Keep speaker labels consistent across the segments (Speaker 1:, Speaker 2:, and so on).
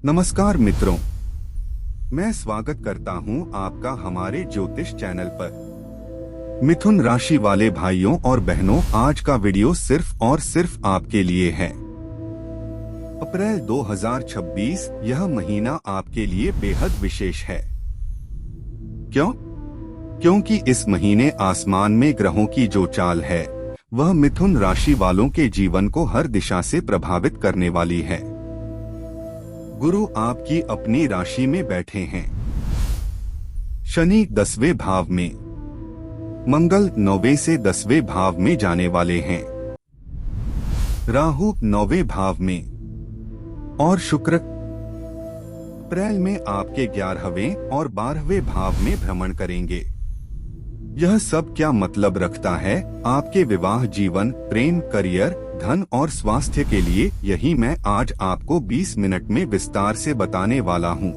Speaker 1: नमस्कार मित्रों, मैं स्वागत करता हूं आपका हमारे ज्योतिष चैनल पर। मिथुन राशि वाले भाइयों और बहनों, आज का वीडियो सिर्फ और सिर्फ आपके लिए है। अप्रैल 2026 यह महीना आपके लिए बेहद विशेष है। क्यों? क्योंकि इस महीने आसमान में ग्रहों की जो चाल है वह मिथुन राशि वालों के जीवन को हर दिशा से प्रभावित करने वाली है। गुरु आपकी अपनी राशि में बैठे हैं, शनि 10वें भाव में, मंगल 9वें से 10वें भाव में जाने वाले हैं, राहु 9वें भाव में और शुक्र अप्रैल में आपके 11वें और 12वें भाव में भ्रमण करेंगे। यह सब क्या मतलब रखता है आपके विवाह जीवन, प्रेम, करियर, धन और स्वास्थ्य के लिए, यही मैं आज आपको 20 मिनट में विस्तार से बताने वाला हूँ।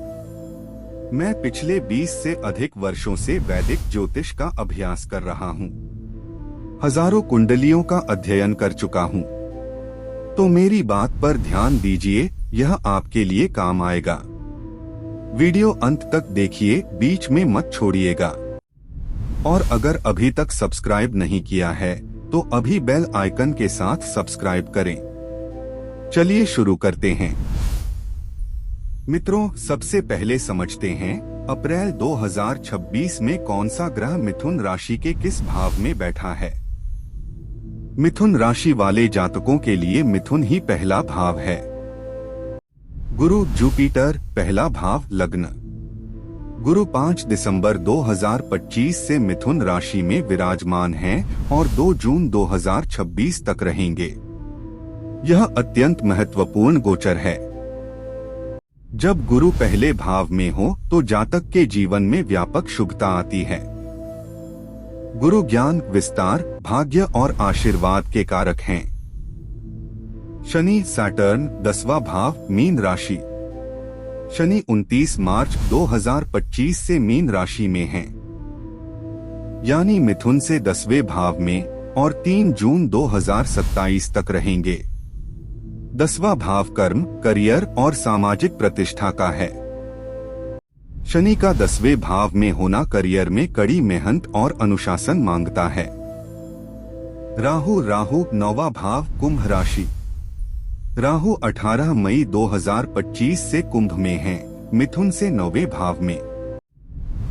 Speaker 1: मैं पिछले 20 से अधिक वर्षों से वैदिक ज्योतिष का अभ्यास कर रहा हूँ। हजारों कुंडलियों का अध्ययन कर चुका हूँ। तो मेरी बात पर ध्यान दीजिए, यह आपके लिए काम आएगा। वीडियो अंत तक देखिए, बीच में मत छोड़िएगा। और अगर अभी तक सब्सक्राइब नहीं किया है तो अभी बेल आइकन के साथ सब्सक्राइब करें। चलिए शुरू करते हैं। मित्रों, सबसे पहले समझते हैं अप्रैल 2026 में कौन सा ग्रह मिथुन राशि के किस भाव में बैठा है। मिथुन राशि वाले जातकों के लिए मिथुन ही पहला भाव है। गुरु जुपिटर पहला भाव लग्न। गुरु 5 दिसंबर 2025 से मिथुन राशि में विराजमान हैं और 2 जून 2026 तक रहेंगे। यह अत्यंत महत्वपूर्ण गोचर है। जब गुरु पहले भाव में हो तो जातक के जीवन में व्यापक शुभता आती है। गुरु ज्ञान, विस्तार, भाग्य और आशीर्वाद के कारक हैं। शनि सैटर्न 10वां भाव मीन राशि। शनि 29 मार्च 2025 से मीन राशि में हैं, यानी मिथुन से 10वें भाव में, और 3 जून 2027 तक रहेंगे। 10वां भाव कर्म, करियर और सामाजिक प्रतिष्ठा का है। शनि का 10वें भाव में होना करियर में कड़ी मेहनत और अनुशासन मांगता है। राहु 9वां भाव कुंभ राशि। राहु 18 मई 2025 से कुंभ में है, मिथुन से 9वें भाव में।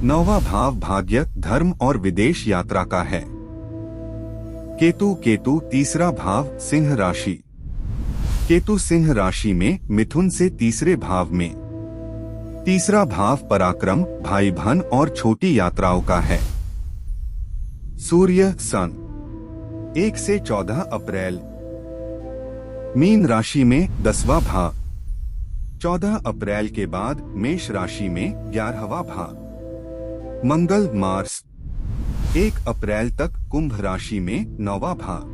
Speaker 1: 9वां भाव भाग्य, धर्म और विदेश यात्रा का है। केतु तीसरा भाव सिंह राशि। केतु सिंह राशि में, मिथुन से तीसरे भाव में। तीसरा भाव पराक्रम, भाई बहन और छोटी यात्राओं का है। सूर्य सन 1 से 14 अप्रैल मीन राशि में 10वां भाव। 14 अप्रैल के बाद मेष राशि में 11वां भाव। मंगल मार्स 1 अप्रैल तक कुंभ राशि में 9वां भाव।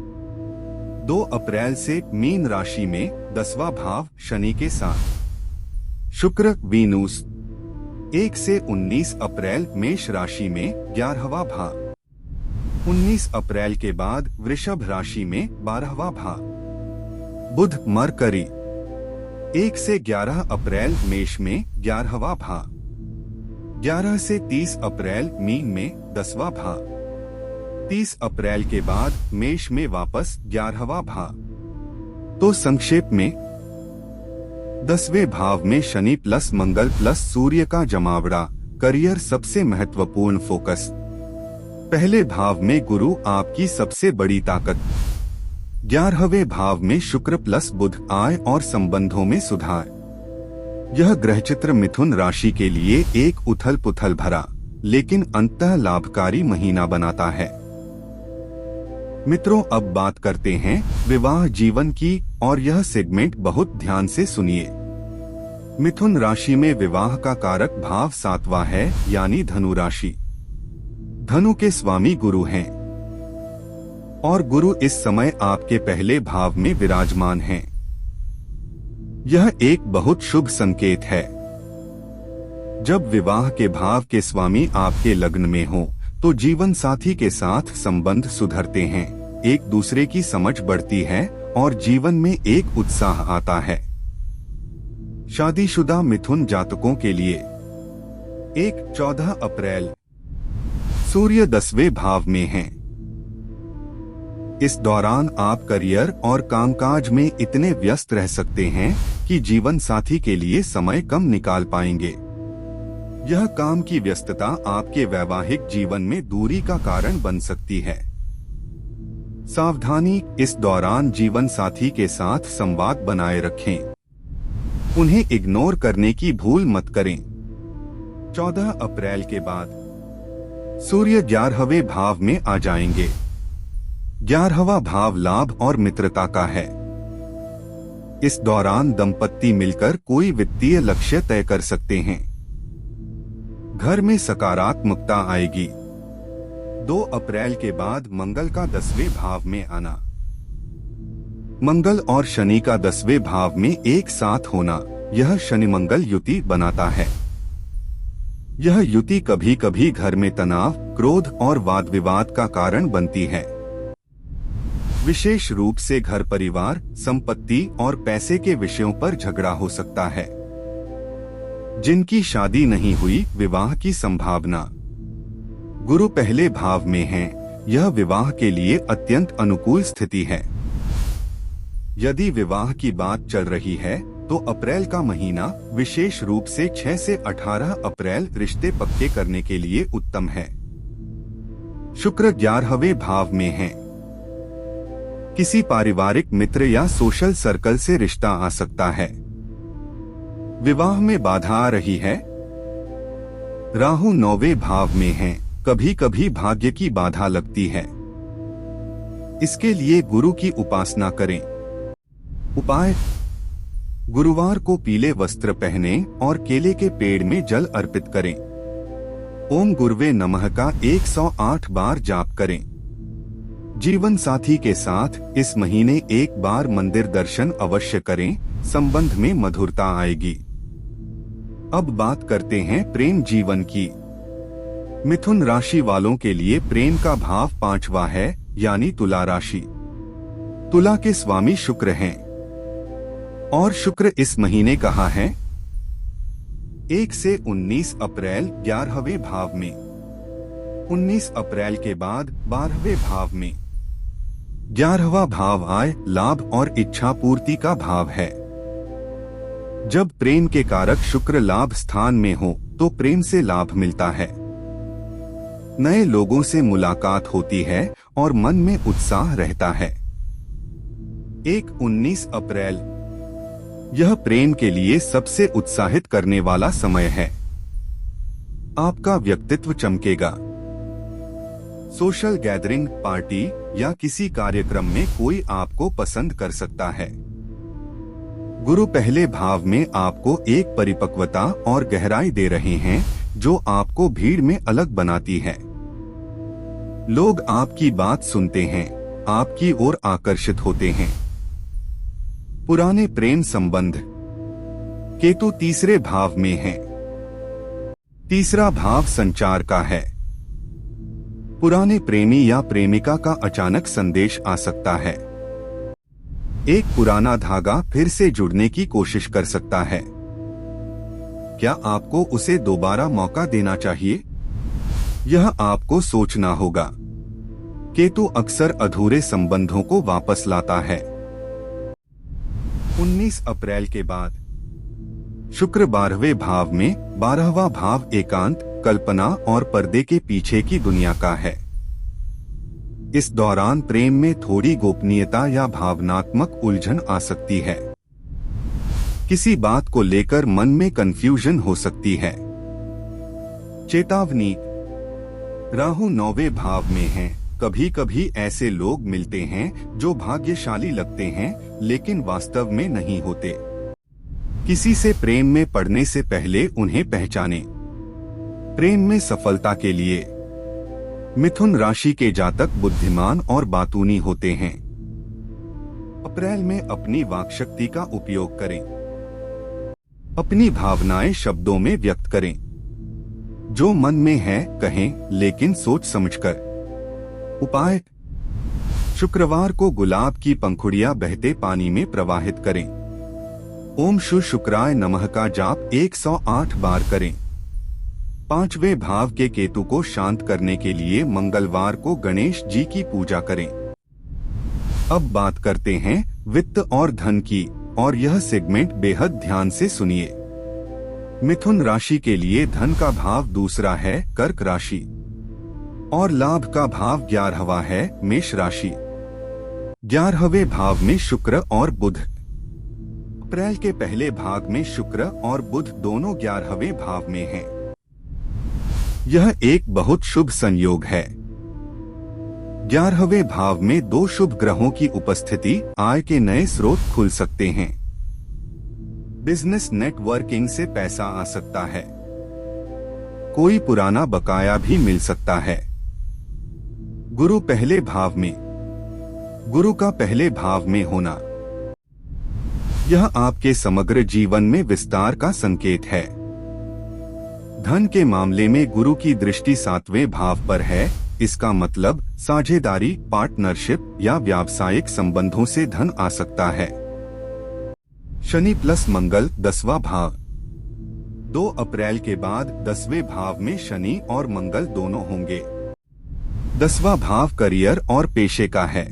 Speaker 1: 2 अप्रैल से मीन राशि में 10वां भाव शनि के साथ। शुक्र वीनूस 1 से 19 अप्रैल मेष राशि में 11वां भाव। 19 अप्रैल के बाद वृषभ राशि में 12वां भाव। बुध मरकरी 1 से 11 अप्रैल मेष में 11वां भाव। 11 से 30 अप्रैल मीन में 10वां भाव। 30 अप्रैल के बाद मेष में वापस 11वां भाव। तो संक्षेप में 10वें भाव में शनि प्लस मंगल प्लस सूर्य का जमावड़ा, करियर सबसे महत्वपूर्ण फोकस। पहले भाव में गुरु आपकी सबसे बड़ी ताकत। 11वें भाव में शुक्र प्लस बुध, आय और संबंधों में सुधार। यह ग्रहचित्र मिथुन राशि के लिए एक उथल पुथल भरा लेकिन अंततः लाभकारी महीना बनाता है। मित्रों, अब बात करते हैं विवाह जीवन की, और यह सेगमेंट बहुत ध्यान से सुनिए। मिथुन राशि में विवाह का कारक भाव 7वां है, यानी धनु राशि। धनु के स्वामी गुरु हैं और गुरु इस समय आपके पहले भाव में विराजमान हैं। यह एक बहुत शुभ संकेत है। जब विवाह के भाव के स्वामी आपके लग्न में हो तो जीवन साथी के साथ संबंध सुधरते हैं, एक दूसरे की समझ बढ़ती है और जीवन में एक उत्साह आता है। शादीशुदा मिथुन जातकों के लिए 14 अप्रैल सूर्य 10वें भाव में हैं। इस दौरान आप करियर और कामकाज में इतने व्यस्त रह सकते हैं कि जीवन साथी के लिए समय कम निकाल पाएंगे। यह काम की व्यस्तता आपके वैवाहिक जीवन में दूरी का कारण बन सकती है। सावधानी, इस दौरान जीवन साथी के साथ संवाद बनाए रखें। उन्हें इग्नोर करने की भूल मत करें। 14 अप्रैल के बाद सूर्य 11वें भाव में आ जाएंगे। 11वां भाव लाभ और मित्रता का है। इस दौरान दंपत्ति मिलकर कोई वित्तीय लक्ष्य तय कर सकते हैं। घर में सकारात्मकता आएगी। 2 अप्रैल के बाद मंगल का 10वें भाव में आना। मंगल और शनि का 10वें भाव में एक साथ होना, यह शनि मंगल युति बनाता है। यह युति कभी कभी घर में तनाव, क्रोध और वाद विवाद का कारण बनती है। विशेष रूप से घर परिवार, संपत्ति और पैसे के विषयों पर झगड़ा हो सकता है। जिनकी शादी नहीं हुई, विवाह की संभावना। गुरु पहले भाव में है, यह विवाह के लिए अत्यंत अनुकूल स्थिति है। यदि विवाह की बात चल रही है तो अप्रैल का महीना, विशेष रूप से 6 से 18 अप्रैल रिश्ते पक्के करने के लिए उत्तम है। शुक्र 11वें भाव में है। किसी पारिवारिक मित्र या सोशल सर्कल से रिश्ता आ सकता है। विवाह में बाधा आ रही है। राहु 9वें भाव में है, कभी कभी भाग्य की बाधा लगती है। इसके लिए गुरु की उपासना करें। उपाय: गुरुवार को पीले वस्त्र पहने और केले के पेड़ में जल अर्पित करें। ओम गुरुवे नमः का 108 बार जाप करें। जीवन साथी के साथ इस महीने एक बार मंदिर दर्शन अवश्य करें, संबंध में मधुरता आएगी। अब बात करते हैं प्रेम जीवन की। मिथुन राशि वालों के लिए प्रेम का भाव 5वां है, यानी तुला राशि। तुला के स्वामी शुक्र हैं और शुक्र इस महीने कहाँ है? 1 से 19 अप्रैल 11वें भाव में। 19 अप्रैल के बाद 12वें भाव में। 11वां भाव आय, लाभ और इच्छा पूर्ति का भाव है। जब प्रेम के कारक शुक्र लाभ स्थान में हो तो प्रेम से लाभ मिलता है। नए लोगों से मुलाकात होती है और मन में उत्साह रहता है। 19 अप्रैल यह प्रेम के लिए सबसे उत्साहित करने वाला समय है। आपका व्यक्तित्व चमकेगा। सोशल गैदरिंग, पार्टी या किसी कार्यक्रम में कोई आपको पसंद कर सकता है। गुरु पहले भाव में आपको एक परिपक्वता और गहराई दे रहे हैं जो आपको भीड़ में अलग बनाती है। लोग आपकी बात सुनते हैं, आपकी ओर आकर्षित होते हैं। पुराने प्रेम संबंध। केतु तीसरे भाव में है। तीसरा भाव संचार का है। पुराने प्रेमी या प्रेमिका का अचानक संदेश आ सकता है। एक पुराना धागा फिर से जुड़ने की कोशिश कर सकता है। क्या आपको उसे दोबारा मौका देना चाहिए? यह आपको सोचना होगा। केतु अक्सर अधूरे संबंधों को वापस लाता है। 19 अप्रैल के बाद शुक्र 12वें भाव में। 12वां भाव एकांत, कल्पना और पर्दे के पीछे की दुनिया का है। इस दौरान प्रेम में थोड़ी गोपनीयता या भावनात्मक उलझन आ सकती है। किसी बात को लेकर मन में कंफ्यूजन हो सकती है। चेतावनी: राहु 9वें भाव में है। कभी कभी ऐसे लोग मिलते हैं जो भाग्यशाली लगते हैं लेकिन वास्तव में नहीं होते। किसी से प्रेम में पड़ने से पहले उन्हें पहचानें। प्रेम में सफलता के लिए मिथुन राशि के जातक बुद्धिमान और बातूनी होते हैं। अप्रैल में अपनी वाक्शक्ति का उपयोग करें। अपनी भावनाएं शब्दों में व्यक्त करें। जो मन में है कहें, लेकिन सोच समझकर। उपाय: शुक्रवार को गुलाब की पंखुड़ियां बहते पानी में प्रवाहित करें। ओम शु शुक्राय नमः का जाप 108 बार करें। 5वें भाव के केतु को शांत करने के लिए मंगलवार को गणेश जी की पूजा करें। अब बात करते हैं वित्त और धन की, और यह सेगमेंट बेहद ध्यान से सुनिए। मिथुन राशि के लिए धन का भाव दूसरा है कर्क राशि, और लाभ का भाव 11वां है मेष राशि। 11वें भाव में शुक्र और बुध। अप्रैल के पहले भाग में शुक्र और बुध दोनों 11वें भाव में हैं। यह एक बहुत शुभ संयोग है। 11वें भाव में दो शुभ ग्रहों की उपस्थिति आय के नए स्रोत खुल सकते हैं। बिजनेस नेटवर्किंग से पैसा आ सकता है। कोई पुराना बकाया भी मिल सकता है। गुरु पहले भाव में। गुरु का पहले भाव में होना यह आपके समग्र जीवन में विस्तार का संकेत है। धन के मामले में गुरु की दृष्टि 7वें भाव पर है। इसका मतलब साझेदारी, पार्टनरशिप या व्यावसायिक संबंधों से धन आ सकता है। शनि प्लस मंगल 10वां भाव। 2 अप्रैल के बाद 10वें भाव में शनि और मंगल दोनों होंगे। 10वां भाव करियर और पेशे का है।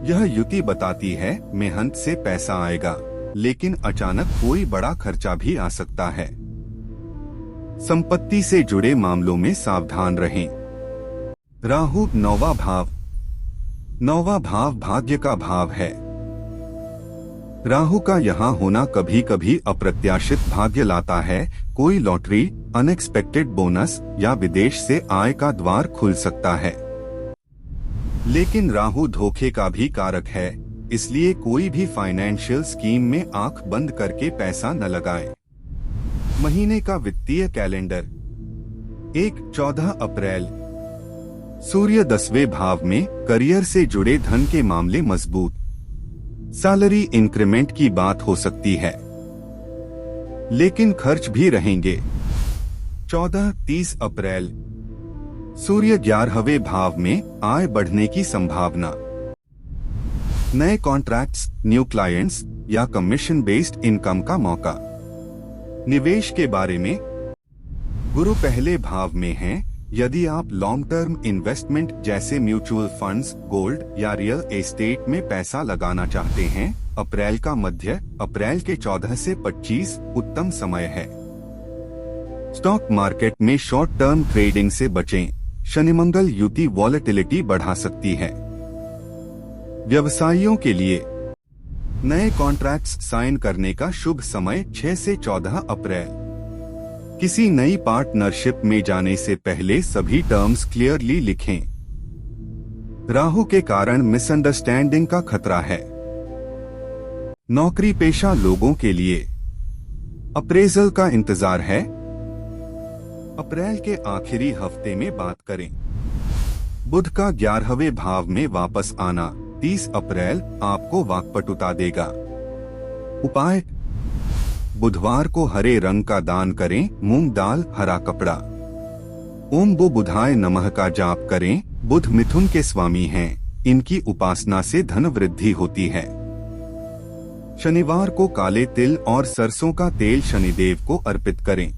Speaker 1: यह युति बताती है मेहनत से पैसा आएगा, लेकिन अचानक कोई बड़ा खर्चा भी आ सकता है। संपत्ति से जुड़े मामलों में सावधान रहें। राहु 9वां भाव। 9वां भाव भाग्य का भाव है। राहु का यहाँ होना कभी कभी अप्रत्याशित भाग्य लाता है। कोई लॉटरी, अनएक्सपेक्टेड बोनस या विदेश से आय का द्वार खुल सकता है। लेकिन राहु धोखे का भी कारक है, इसलिए कोई भी फाइनेंशियल स्कीम में आंख बंद करके पैसा न लगाएं। महीने का वित्तीय कैलेंडर। 14 अप्रैल। सूर्य 10वें भाव में, करियर से जुड़े धन के मामले मजबूत। सैलरी इंक्रीमेंट की बात हो सकती है, लेकिन खर्च भी रहेंगे। 14-30 अप्रैल। सूर्य 11वें भाव में, आय बढ़ने की संभावना। नए कॉन्ट्रैक्ट्स, न्यू क्लाइंट्स या कमीशन बेस्ड इनकम का मौका। निवेश के बारे में, गुरु पहले भाव में है। यदि आप लॉन्ग टर्म इन्वेस्टमेंट जैसे म्यूचुअल फंड्स, गोल्ड या रियल एस्टेट में पैसा लगाना चाहते हैं, अप्रैल का मध्य, अप्रैल के 14 से 25 उत्तम समय है। स्टॉक मार्केट में शॉर्ट टर्म ट्रेडिंग से बचें। शनि मंगल युति वॉलेटिलिटी बढ़ा सकती है। व्यवसायियों के लिए नए कॉन्ट्रैक्ट्स साइन करने का शुभ समय 6 से 14 अप्रैल। किसी नई पार्टनरशिप में जाने से पहले सभी टर्म्स क्लियरली लिखें। राहु के कारण मिसअंडरस्टैंडिंग का खतरा है। नौकरी पेशा लोगों के लिए अप्रेजल का इंतजार है। अप्रैल के आखिरी हफ्ते में बात करें। बुध का 11वें भाव में वापस आना 30 अप्रैल आपको वाक्पटुता देगा। उपाय: बुधवार को हरे रंग का दान करें, मूंग दाल, हरा कपड़ा। ओम बो बुधाय नमः का जाप करें। बुध मिथुन के स्वामी हैं, इनकी उपासना से धन वृद्धि होती है। शनिवार को काले तिल और सरसों का तेल शनिदेव को अर्पित करें।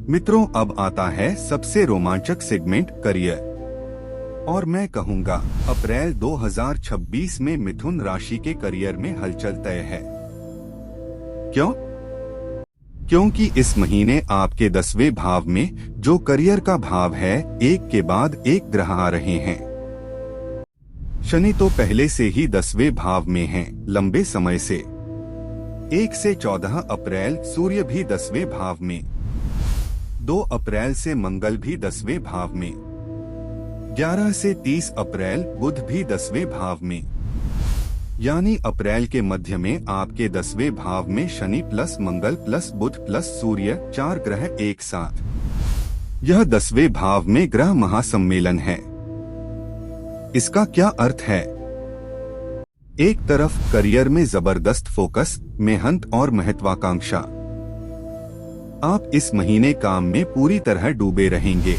Speaker 1: मित्रों, अब आता है सबसे रोमांचक सेगमेंट करियर, और मैं कहूँगा अप्रैल 2026 में मिथुन राशि के करियर में हलचल तय है। क्यों? क्योंकि इस महीने आपके 10वें भाव में जो करियर का भाव है, एक के बाद एक ग्रह आ रहे हैं। शनि तो पहले से ही 10वें भाव में हैं, लंबे समय से। 1 से 14 अप्रैल सूर्य भी 10वें भाव में। 2 अप्रैल से मंगल भी 10वें भाव में। 11 से 30 अप्रैल बुध भी 10वें भाव में। यानी अप्रैल के मध्य में आपके 10वें भाव में शनि प्लस मंगल प्लस बुध प्लस सूर्य 4 ग्रह एक साथ। यह 10वें भाव में ग्रह महासम्मेलन है। इसका क्या अर्थ है? एक तरफ करियर में जबरदस्त फोकस, मेहनत और महत्वाकांक्षा। आप इस महीने काम में पूरी तरह डूबे रहेंगे।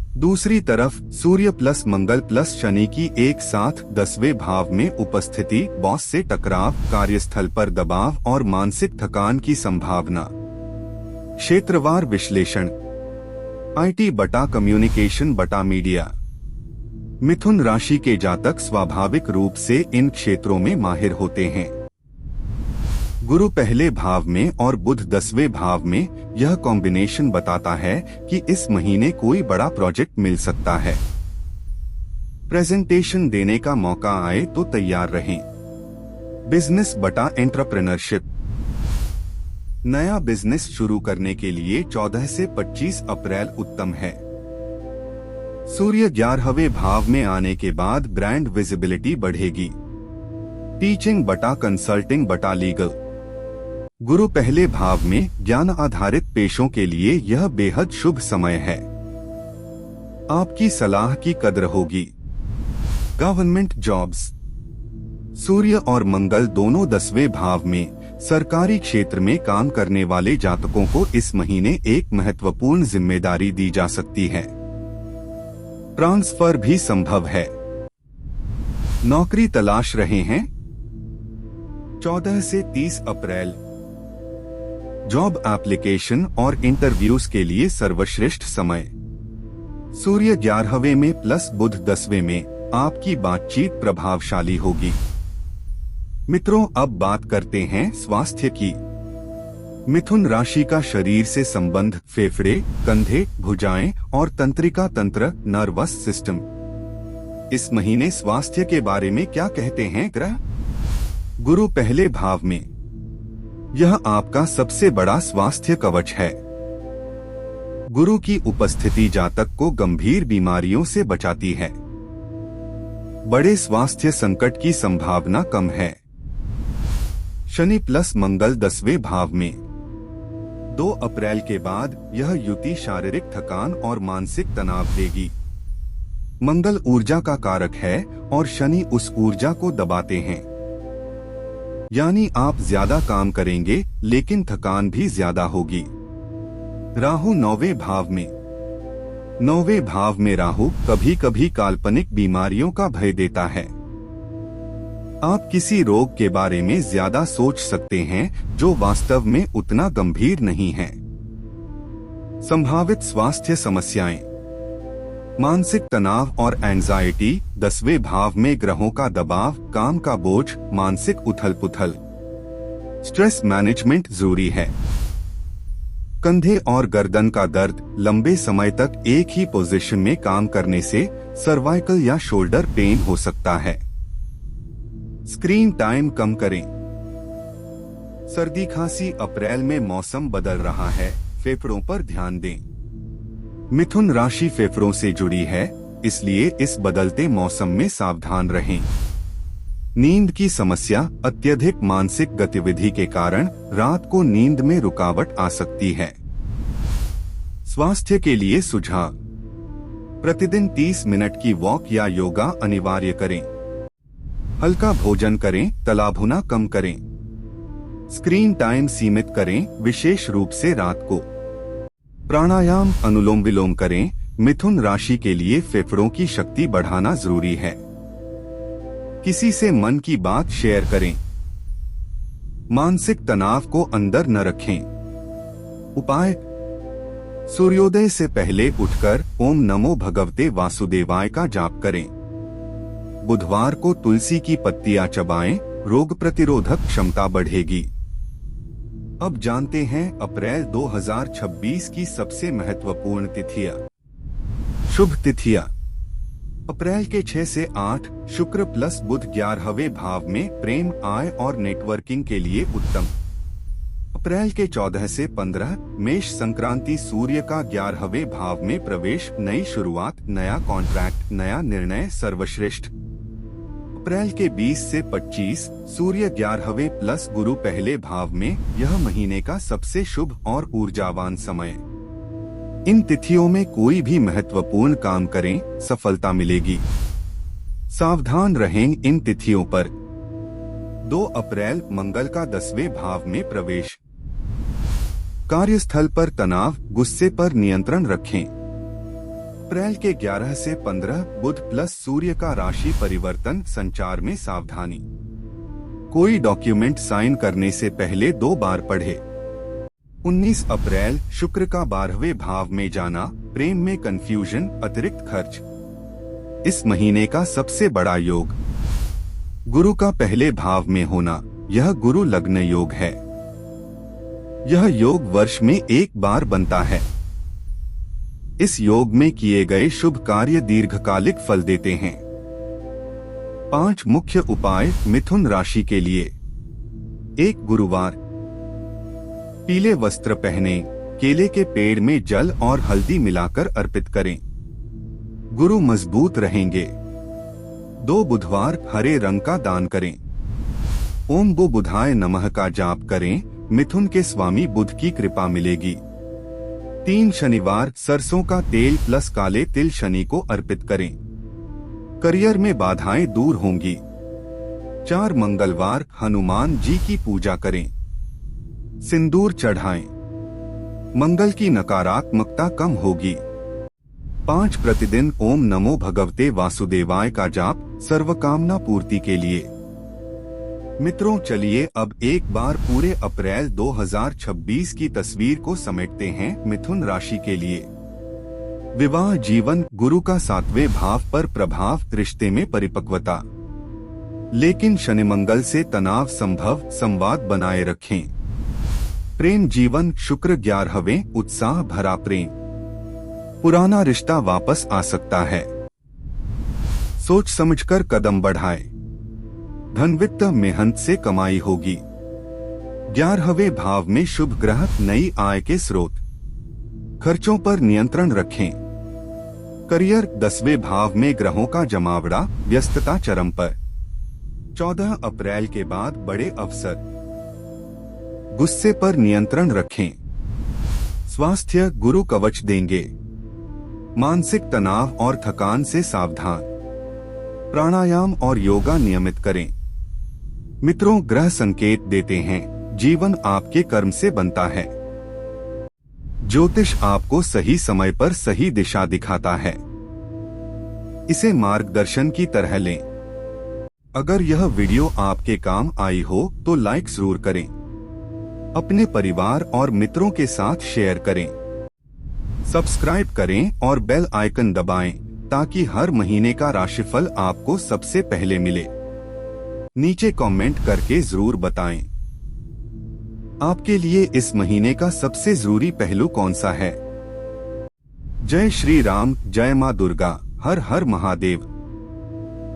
Speaker 1: दूसरी तरफ सूर्य प्लस मंगल प्लस शनि की एक साथ 10वें भाव में उपस्थिति बॉस से टकराव, कार्यस्थल पर दबाव और मानसिक थकान की संभावना। क्षेत्रवार विश्लेषण, आईटी बटा कम्युनिकेशन बटा मीडिया। मिथुन राशि के जातक स्वाभाविक रूप से इन क्षेत्रों में माहिर होते हैं। गुरु पहले भाव में और बुध 10वें भाव में, यह कॉम्बिनेशन बताता है कि इस महीने कोई बड़ा प्रोजेक्ट मिल सकता है। प्रेजेंटेशन देने का मौका आए तो तैयार रहें। बिजनेस बटा एंटरप्रेन्योरशिप, नया बिजनेस शुरू करने के लिए 14 से 25 अप्रैल उत्तम है। सूर्य 11वें भाव में आने के बाद ब्रांड विजिबिलिटी बढ़ेगी। टीचिंग बटा कंसल्टिंग बटा लीगल। गुरु पहले भाव में, ज्ञान आधारित पेशों के लिए यह बेहद शुभ समय है। आपकी सलाह की कद्र होगी। गवर्नमेंट जॉब्स, सूर्य और मंगल दोनों 10वें भाव में, सरकारी क्षेत्र में काम करने वाले जातकों को इस महीने एक महत्वपूर्ण जिम्मेदारी दी जा सकती है। ट्रांसफर भी संभव है। नौकरी तलाश रहे हैं? 14 से 30 अप्रैल जॉब एप्लीकेशन और इंटरव्यूज के लिए सर्वश्रेष्ठ समय। सूर्य 11वें में प्लस बुध 10वें में, आपकी बातचीत प्रभावशाली होगी। मित्रों, अब बात करते हैं स्वास्थ्य की। मिथुन राशि का शरीर से संबंध फेफड़े, कंधे, भुजाएं और तंत्रिका तंत्र नर्वस सिस्टम। इस महीने स्वास्थ्य के बारे में क्या कहते हैं ग्रह? गुरु पहले भाव में, यह आपका सबसे बड़ा स्वास्थ्य कवच है। गुरु की उपस्थिति जातक को गंभीर बीमारियों से बचाती है। बड़े स्वास्थ्य संकट की संभावना कम है। शनि प्लस मंगल 10वें भाव में, 2 अप्रैल के बाद यह युति शारीरिक थकान और मानसिक तनाव देगी। मंगल ऊर्जा का कारक है और शनि उस ऊर्जा को दबाते हैं। यानी आप ज्यादा काम करेंगे लेकिन थकान भी ज्यादा होगी। राहु 9वें भाव में, 9वें भाव में राहु कभी कभी काल्पनिक बीमारियों का भय देता है। आप किसी रोग के बारे में ज्यादा सोच सकते हैं जो वास्तव में उतना गंभीर नहीं है। संभावित स्वास्थ्य समस्याएं, मानसिक तनाव और एंजाइटी, 10वें भाव में ग्रहों का दबाव, काम का बोझ, मानसिक उथल पुथल। स्ट्रेस मैनेजमेंट जरूरी है। कंधे और गर्दन का दर्द, लंबे समय तक एक ही पोजीशन में काम करने से सर्वाइकल या शोल्डर पेन हो सकता है। स्क्रीन टाइम कम करें। सर्दी खांसी, अप्रैल में मौसम बदल रहा है, फेफड़ों पर ध्यान दें। मिथुन राशि फेफड़ों से जुड़ी है, इसलिए इस बदलते मौसम में सावधान रहें। नींद की समस्या, अत्यधिक मानसिक गतिविधि के कारण रात को नींद में रुकावट आ सकती है। स्वास्थ्य के लिए सुझाव, प्रतिदिन 30 मिनट की वॉक या योगा अनिवार्य करें। हल्का भोजन करें, तला भुना कम करें। स्क्रीन टाइम सीमित करें, विशेष रूप से रात को। प्राणायाम, अनुलोम विलोम करें। मिथुन राशि के लिए फेफड़ों की शक्ति बढ़ाना जरूरी है। किसी से मन की बात शेयर करें। मानसिक तनाव को अंदर न रखें। उपाय, सूर्योदय से पहले उठकर ओम नमो भगवते वासुदेवाय का जाप करें। बुधवार को तुलसी की पत्तियां चबाएं, रोग प्रतिरोधक क्षमता बढ़ेगी। अब जानते हैं अप्रैल 2026 की सबसे महत्वपूर्ण तिथियां। शुभ तिथियां, अप्रैल के 6 से 8, शुक्र प्लस बुध 11वें भाव में, प्रेम, आय और नेटवर्किंग के लिए उत्तम। अप्रैल के 14 से 15, मेष संक्रांति, सूर्य का 11वें भाव में प्रवेश, नई शुरुआत, नया कॉन्ट्रैक्ट, नया निर्णय सर्वश्रेष्ठ। अप्रैल के 20 से 25, सूर्य 11वें प्लस गुरु पहले भाव में, यह महीने का सबसे शुभ और ऊर्जावान समय। इन तिथियों में कोई भी महत्वपूर्ण काम करें, सफलता मिलेगी। सावधान रहें इन तिथियों पर। 2 अप्रैल मंगल का 10वें भाव में प्रवेश। कार्यस्थल पर तनाव, गुस्से पर नियंत्रण रखें। अप्रैल के 11 से 15 बुध प्लस सूर्य का राशि परिवर्तन। संचार में सावधानी। कोई डॉक्यूमेंट साइन करने से पहले 2 बार पढ़े। 19 अप्रैल शुक्र का 12वें भाव में जाना। प्रेम में कंफ्यूजन, अतिरिक्त खर्च। इस महीने का सबसे बड़ा योग गुरु का पहले भाव में होना। यह गुरु लग्न योग है। यह योग वर्ष में 1 बार बनता है। इस योग में किए गए शुभ कार्य दीर्घकालिक फल देते हैं। 5 मुख्य उपाय मिथुन राशि के लिए। 1 गुरुवार, पीले वस्त्र पहने, केले के पेड़ में जल और हल्दी मिलाकर अर्पित करें। गुरु मजबूत रहेंगे। 2 बुधवार, हरे रंग का दान करें। ओम गो बुधाय नमः का जाप करें। मिथुन के स्वामी बुध की कृपा मिलेगी। 3 शनिवार, सरसों का तेल प्लस काले तिल शनि को अर्पित करें। करियर में बाधाएं दूर होंगी। 4 मंगलवार, हनुमान जी की पूजा करें। सिंदूर चढ़ाएं। मंगल की नकारात्मकता कम होगी। 5 प्रतिदिन ओम नमो भगवते वासुदेवाय का जाप सर्वकामना पूर्ति के लिए। मित्रों, चलिए अब एक बार पूरे अप्रैल 2026 की तस्वीर को समेटते हैं। मिथुन राशि के लिए विवाह जीवन। गुरु का 7वें भाव पर प्रभाव, रिश्ते में परिपक्वता। लेकिन शनि मंगल से तनाव संभव। संवाद बनाए रखें। प्रेम जीवन। शुक्र 11वें, उत्साह भरा प्रेम। पुराना रिश्ता वापस आ सकता है। सोच समझकर कदम बढ़ाएं। धन वित्त मेहनत से कमाई होगी। 11वें भाव में शुभ ग्रह, नई आय के स्रोत। खर्चों पर नियंत्रण रखें। करियर। 10वें भाव में ग्रहों का जमावड़ा, व्यस्तता चरम पर। 14 अप्रैल के बाद बड़े अवसर। गुस्से पर नियंत्रण रखें। स्वास्थ्य। गुरु कवच देंगे। मानसिक तनाव और थकान से सावधान। प्राणायाम और योगा नियमित करें। मित्रों, ग्रह संकेत देते हैं जीवन आपके कर्म से बनता है। ज्योतिष आपको सही समय पर सही दिशा दिखाता है। इसे मार्गदर्शन की तरह लें। अगर यह वीडियो आपके काम आई हो तो लाइक जरूर करें। अपने परिवार और मित्रों के साथ शेयर करें। सब्सक्राइब करें और बेल आइकन दबाएं ताकि हर महीने का राशिफल आपको सबसे पहले मिले। नीचे कमेंट करके जरूर बताएं आपके लिए इस महीने का सबसे जरूरी पहलू कौन सा है। जय श्री राम, जय मां दुर्गा, हर हर महादेव।